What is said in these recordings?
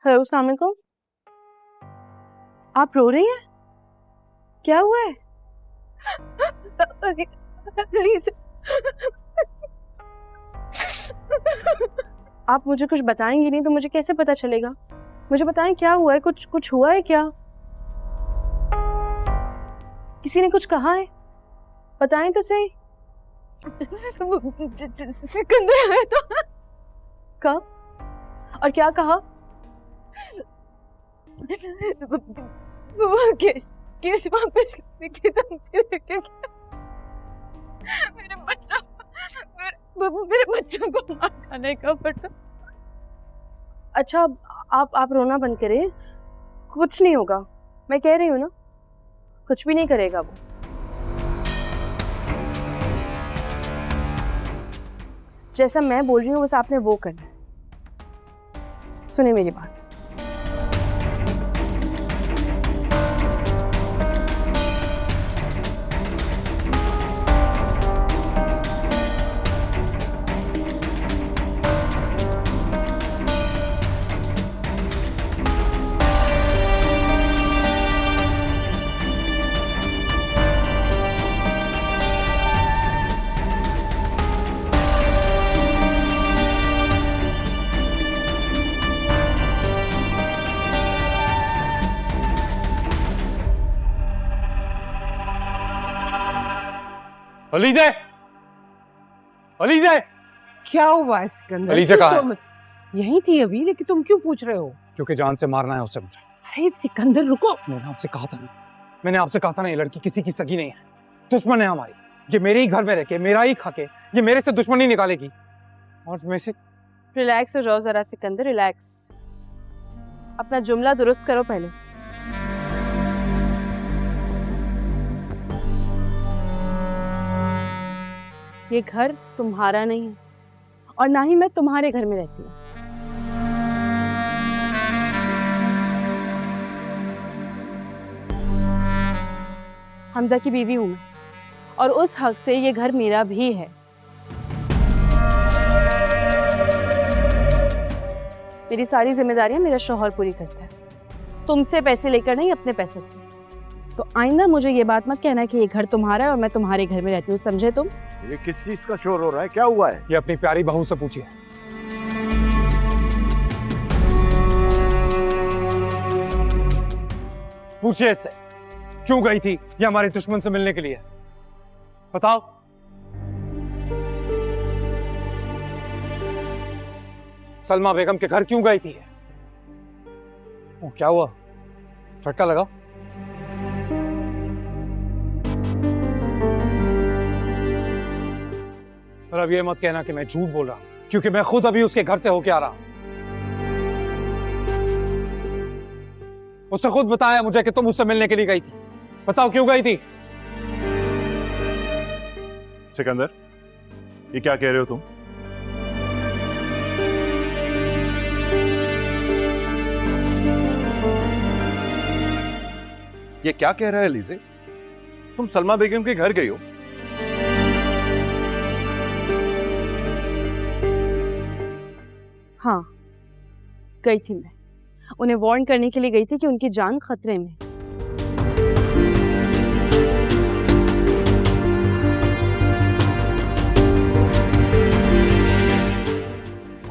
Hello, अस्सलाम वालेकुम। आप रो रही हैं? क्या हुआ है? आप मुझे कुछ बताएंगी नहीं तो मुझे कैसे पता चलेगा? मुझे बताएं क्या हुआ है? कुछ कुछ हुआ है क्या? किसी ने कुछ कहा है? बताएं तो सही। सिकंदर आया था। कब और क्या कहा? वो केश वापस लेने की धमकी देके गया। मेरे बच्चों को मार खाने का पता। अच्छा, आप रोना बंद करें। कुछ नहीं होगा, मैं कह रही हूँ ना, कुछ भी नहीं करेगा वो। जैसा मैं बोल रही हूँ बस आपने वो करना है। सुने मेरी बात। अलीज़े! अलीज़े! क्या हुआ है सिकंदर? अलीज़े कहाँ है? यहीं थी अभी, लेकिन तुम क्यों पूछ रहे हो? क्योंकि जान से मारना है उससे मुझे। अरे सिकंदर रुको। मैंने आपसे कहा था ना, ये लड़की किसी की सगी नहीं है, दुश्मन है हमारी। ये मेरे ही घर में रह के, मेरा ही खा के, ये मेरे से दुश्मनी निकालेगी। और मैं से रिलैक्स हो जाओ जरा सिकंदर, रिलैक्स। अपना जुमला दुरुस्त करो पहले। ये घर तुम्हारा नहीं है और ना ही मैं तुम्हारे घर में रहती हूँ। हमजा की बीवी हूं मैं और उस हक से ये घर मेरा भी है। मेरी सारी जिम्मेदारियां मेरा शौहर पूरी करता है, तुमसे पैसे लेकर नहीं, अपने पैसों से। तो आइंदा मुझे ये बात मत कहना कि ये घर तुम्हारा है और मैं तुम्हारे घर में रहती हूँ, समझे तुम? ये किस चीज का शोर हो रहा है? क्या हुआ है? ये अपनी प्यारी बहू से पूछिए। पूछिए इससे, क्यों गई थी ये हमारे दुश्मन से मिलने के लिए? बताओ। सलमा बेगम के घर क्यों गई थी? क्या हुआ? झटका लगा? और अब ये मत कहना कि मैं झूठ बोल रहा हूं, क्योंकि मैं खुद अभी उसके घर से होके आ रहा हूं। उसने खुद बताया मुझे कि तुम उससे मिलने के लिए गई थी। बताओ क्यों गई थी? सिकंदर, ये क्या कह रहे हो तुम? ये क्या कह रहा है लीजे? तुम सलमा बेगम के घर गई हो? हाँ, गई थी मैं। उन्हें वार्न करने के लिए गई थी कि उनकी जान खतरे में।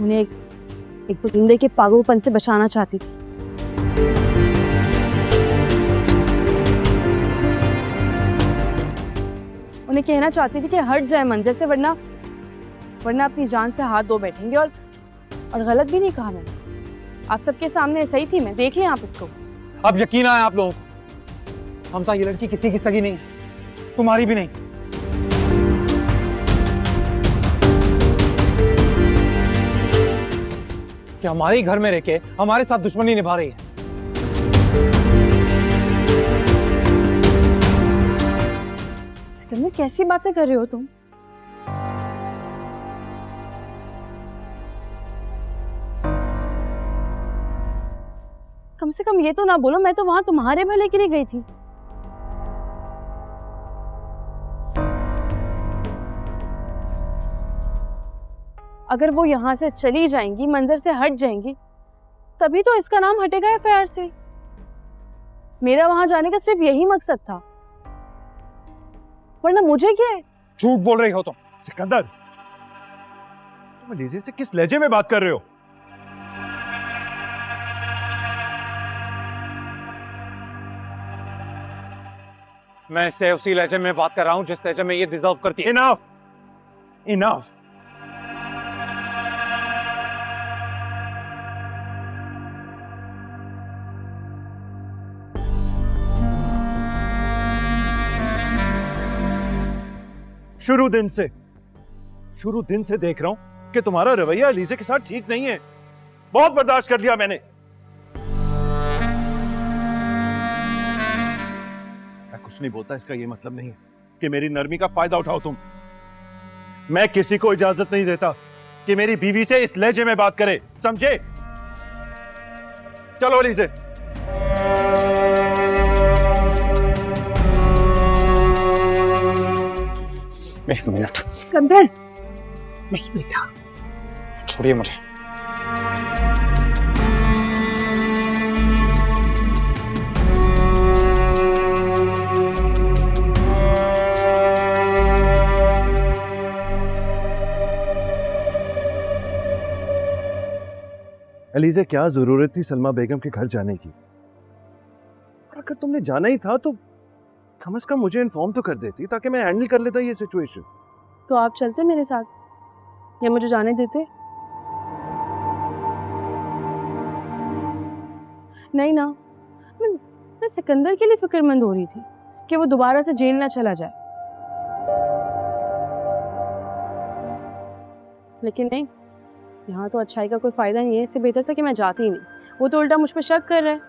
उन्हें एक परिंदे के पागलपन से बचाना चाहती थी। उन्हें कहना चाहती थी कि हट जाए मंजर से, वरना अपनी जान से हाथ धो बैठेंगे। और गलत भी नहीं कहा मैंने, आप सबके सामने सही थी मैं, देख लें आप इसको। अब यकीन आया आप लोगों को? हमसा, ये लड़की किसी की सगी नहीं है, तुम्हारी भी नहीं। कि हमारे ही घर में रह के हमारे साथ दुश्मनी निभा रही है। सिकंदर, कैसी बातें कर रहे हो तुम? कम से कम ये तो ना बोलो मैं तो वहां तुम्हारे भले के लिए गई थी। अगर वो यहाँ से चली जाएंगी, मंजर से हट जाएंगी, तभी तो इसका नाम हटेगा एफआईआर से। मेरा वहां जाने का सिर्फ यही मकसद था, वरना मुझे क्या है। झूठ बोल रही हो तुम। सिकंदर, तुम अलीजे से किस लहजे में बात कर रहे हो? मैं इससे उसी लहजे में बात कर रहा हूं जिस लहजे में ये डिजर्व करती है। Enough, enough. शुरू दिन से देख रहा हूं कि तुम्हारा रवैया अलीजे के साथ ठीक नहीं है। बहुत बर्दाश्त कर लिया मैंने। मैं कुछ नहीं बोलता, इसका ये मतलब नहीं है कि मेरी नरमी का फायदा उठाओ तुम। मैं किसी को इजाजत नहीं देता कि मेरी बीवी से इस लहजे में बात करे, समझे? चलो अलीजे। एक मिनट। सिकंदर, नहीं बेटा, छोड़िए मुझे। अलीजे, क्या जरूरत थी सलमा बेगम के घर जाने की? और अगर तुमने जाना ही था तो कम से कम मुझे इन्फॉर्म तो कर देती ताकि मैं हैंडल कर लेता ये सिचुएशन। तो आप चलते मेरे साथ या मुझे जाने देते? नहीं ना, मैं सिकंदर के लिए फिक्रमंद हो रही थी कि वो दोबारा से जेल ना चला जाए, लेकिन नहीं, यहाँ तो अच्छाई का कोई फायदा नहीं है। इससे बेहतर था कि मैं जाती ही नहीं। वो तो उल्टा मुझ पर शक कर रहा है।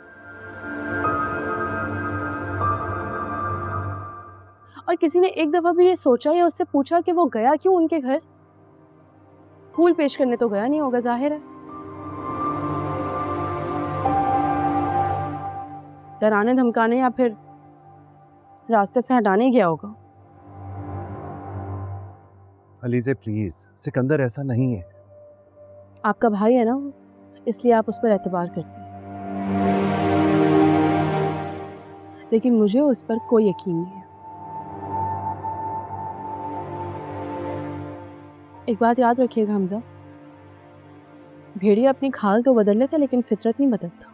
और किसी ने एक दफा भी ये सोचा या उससे पूछा कि वो गया क्यों उनके घर? फूल पेश करने तो गया नहीं होगा, जाहिर है। डराने धमकाने या फिर रास्ते से हटाने गया होगा। अलीजे प्लीज, सिकंदर ऐसा नहीं है। आपका भाई है ना वो, इसलिए आप उस पर एतबार करते हैं, लेकिन मुझे उस पर कोई यकीन नहीं है। एक बात याद रखिएगा हमजा, भेड़िया अपनी खाल तो बदल लेता लेकिन फितरत नहीं बदलता।